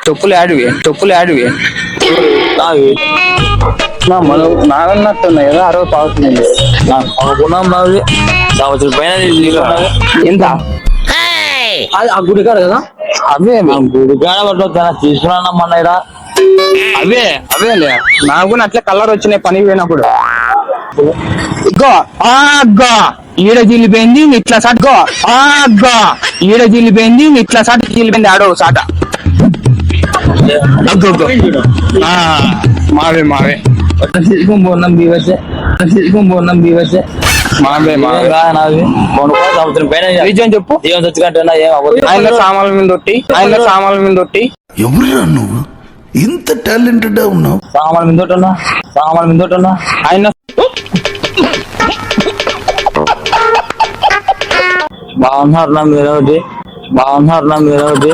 చెప్పులు ఆడివి మనం నాగన్నట్టున్నాయి కదా 60 పావుతుంది నాది సంవత్సరం పైన ఎంత ఆ గుడికాడ కదా అవే గుడికాడ పట్టుకోవచ్చా తీసుకున్నానమ్మన్నాయిరా అవేలే నాకు కూడా అట్లా కలర్ వచ్చినాయి పని పోయినప్పుడు ఈడ జిల్లిపోయింది ఇట్లా సాటుకో ఈడ జిల్లిపోయింది ఇట్లా సాటు జిల్లిపోయింది ఆడో సాట మావే తీసుకొని పోన్నాం బీవచ్చే మావే సంవత్సరం పైన నిజం చెప్పు జీవన్ చచ్చుకుంటున్నా ఆయన సామాన్ల మీద తొట్టి ఎవరురా నువ్వు ఇంత టాలెంటెడ్ ఉన్నావు సామాన్ల మీద తోటన్నా ఆయన బాగున్నారు నా మీద ఒకటి